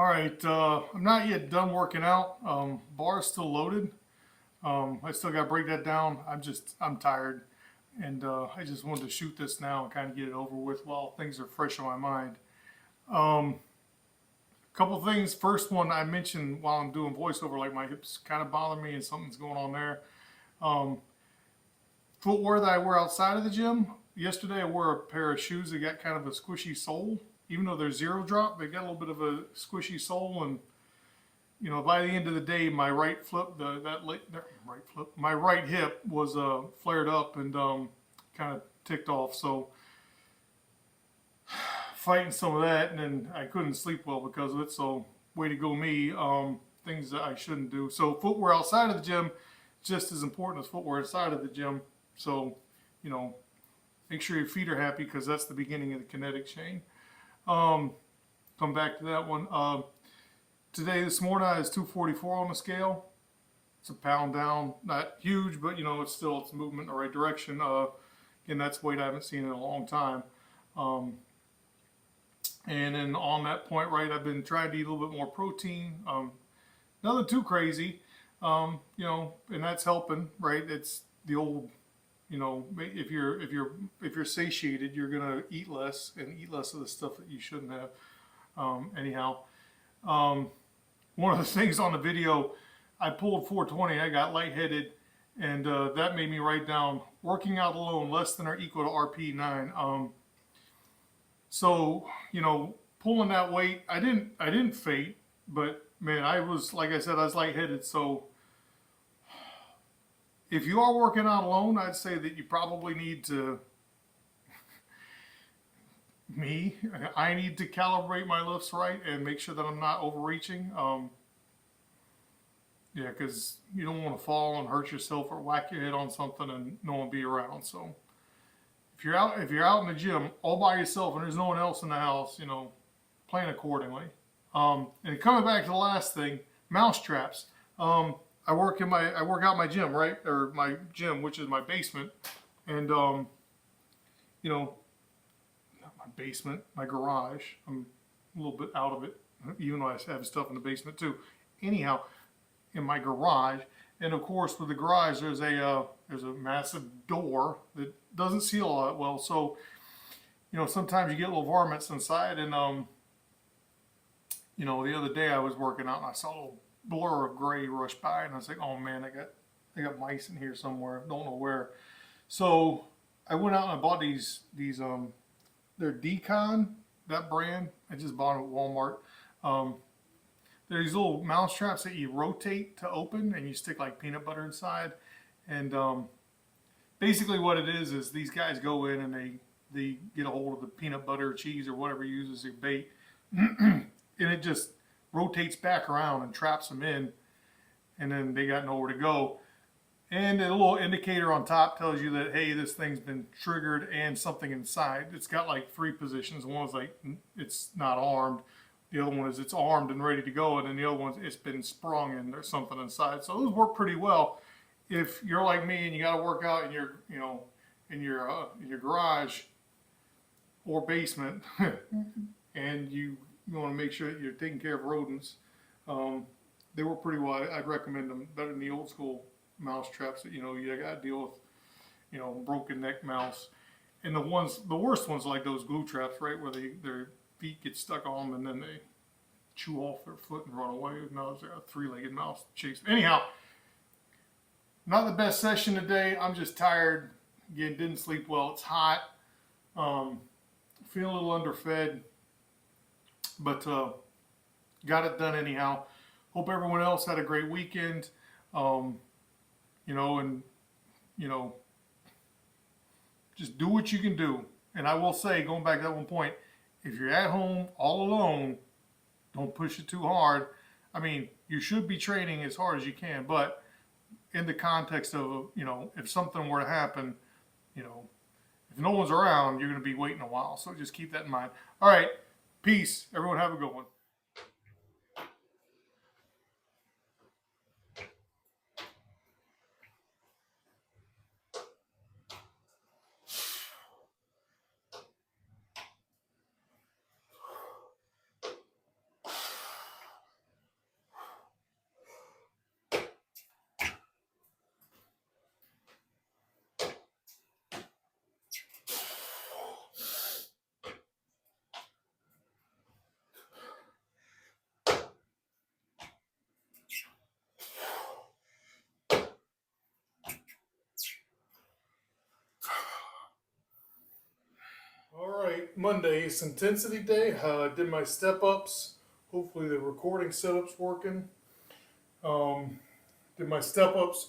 All right, I'm not yet done working out. Bar is still loaded. I still got to break that down. I'm tired, and I just wanted to shoot this now and kind of get it over with while things are fresh on my mind. Um, Couple things. First one I mentioned while I'm doing voiceover, like my hips kind of bother me and something's going on there. Um, Footwear that I wear outside of the gym. Yesterday I wore a pair of shoes that got kind of a squishy sole. Even though they're zero drop, they got a little bit of a squishy sole, and by the end of the day, my right flip, my right hip was flared up and kind of ticked off. So fighting some of that, and then I couldn't sleep well because of it. So way to go me. Things that I shouldn't do. So footwear outside of the gym, just as important as footwear inside of the gym. So you know, make sure your feet are happy because that's the beginning of the kinetic chain. Come back to that one. This morning I was 244 on the scale. It's a pound down, not huge, but it's movement in the right direction. Again, that's weight I haven't seen in a long time. And then on that point, right, I've been trying to eat a little bit more protein. Nothing too crazy, and that's helping, right? It's the old, if you're satiated, you're gonna eat less and eat less of the stuff that you shouldn't have. Anyhow, one of the things on the video, I pulled 420. I got lightheaded, and that made me write down working out alone less than or equal to RP9. So pulling that weight, I didn't faint, but man, I was, like I said, I was lightheaded. So if you are working out alone, I'd say that you probably need to. I need to calibrate my lifts right and make sure that I'm not overreaching. Yeah, because you don't want to fall and hurt yourself or whack your head on something and no one be around. So if you're out in the gym all by yourself and there's no one else in the house, plan accordingly. And coming back to the last thing, mouse traps. I work out in my gym, right, or my gym, which is my basement, and not my basement, my garage. I'm a little bit out of it, even though I have stuff in the basement too. Anyhow, in my garage, and of course with the garage, there's a massive door that doesn't seal all that well. So sometimes you get little varmints inside, and the other day I was working out and I saw a little blur of gray rush by, and I was like, oh man, I got mice in here somewhere, don't know where. So I went out and I bought these they're Decon, that brand. I just bought them at Walmart. They're these little mouse traps that you rotate to open, and you stick like peanut butter inside. And basically what it is these guys go in and they get a hold of the peanut butter or cheese or whatever you use as your bait, and it just rotates back around and traps them in, and then they got nowhere to go. And a little indicator on top tells you that, hey, this thing's been triggered and something inside. It's got like 3 positions. One is like it's not armed. The other one is it's armed and ready to go. And then the other one, it's been sprung and there's something inside. So those work pretty well. If you're like me and you got to work out in your, in your garage or basement, and you want to make sure that you're taking care of rodents, they work pretty well. I'd recommend them better than the old school mouse traps that you got to deal with, broken neck mouse. And the worst ones are like those glue traps, right, where their feet get stuck on them and then they chew off their foot and run away. No, it's a 3-legged mouse chase. Anyhow, not the best session today. I'm just tired. Again, didn't sleep well. It's hot. Feeling a little underfed, but got it done anyhow. Hope everyone else had a great weekend. Just do what you can do. And I will say, going back to that one point, if you're at home all alone, don't push it too hard. I mean, you should be training as hard as you can, but in the context of, if something were to happen, if no one's around, you're going to be waiting a while. So just keep that in mind. All right. Peace. Everyone have a good one. Monday, it's intensity day. I did my step ups. Hopefully the recording setup's working. Did my step ups.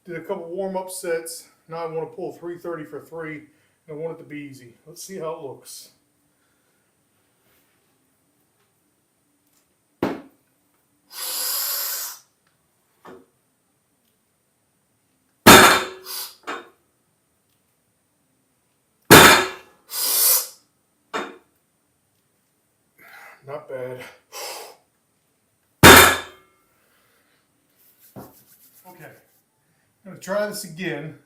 Did a couple warm up sets. Now I want to pull 330 for 3, and I want it to be easy. Let's see how it looks. Not bad. Okay, I'm gonna try this again.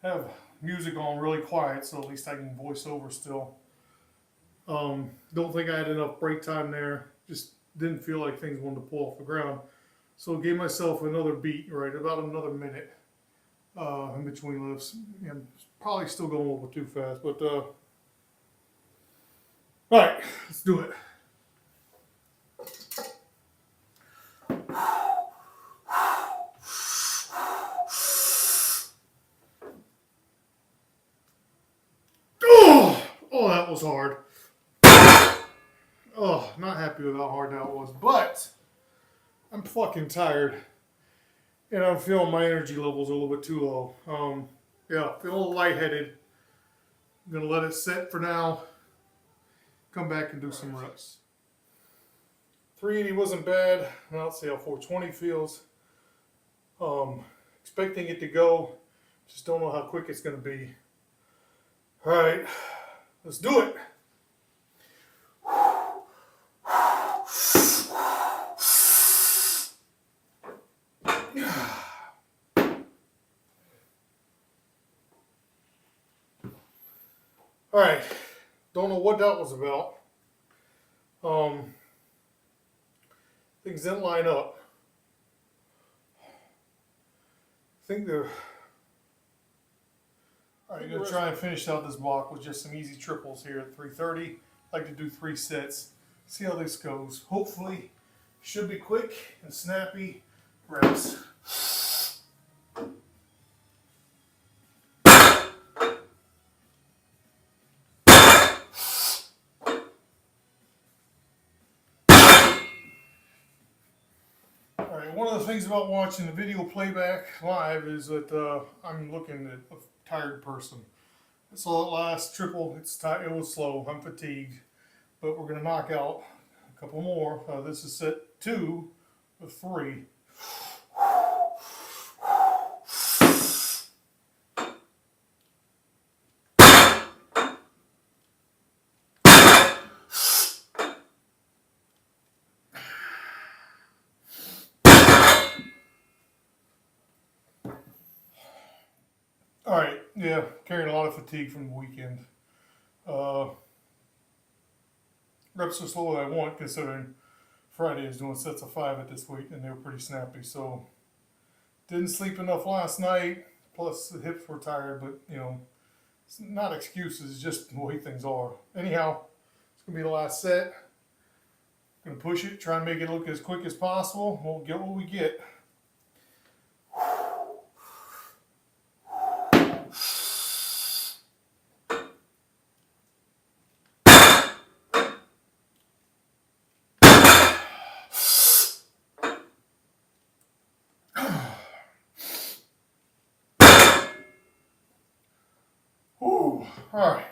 Have music on really quiet so at least I can voice over still. Don't think I had enough break time there. Just didn't feel like things wanted to pull off the ground. So gave myself another beat, right, about another minute in between lifts. And probably still going a little bit too fast, but all right, let's do it. Oh, that was hard. Oh, not happy with how hard that was, but I'm fucking tired. And I'm feeling my energy levels a little bit too low. Yeah, feel a little lightheaded. I'm going to let it set for now. Come back and do some reps. 380 wasn't bad. Now let's see how 420 feels. Expecting it to go. Just don't know how quick it's going to be. All right, let's do it. All right, don't know what that was about. Things didn't line up. I think they're. All right, I'm gonna try and finish out this block with just some easy triples here at 330. Like to do 3 sets. See how this goes. Hopefully, should be quick and snappy reps. Alright, one of the things about watching the video playback live is that I'm looking at a tired person. So that last triple, it was slow, I'm fatigued, but we're going to knock out a couple more. This is set 2 of 3. All right, yeah, carrying a lot of fatigue from the weekend. Reps are slow as I want, considering Friday is doing sets of 5 at this weight, and they were pretty snappy. So didn't sleep enough last night. Plus the hips were tired, but you know, it's not excuses, it's just the way things are. Anyhow, it's gonna be the last set. Gonna push it, try and make it look as quick as possible. We'll get what we get. Ooh, all right.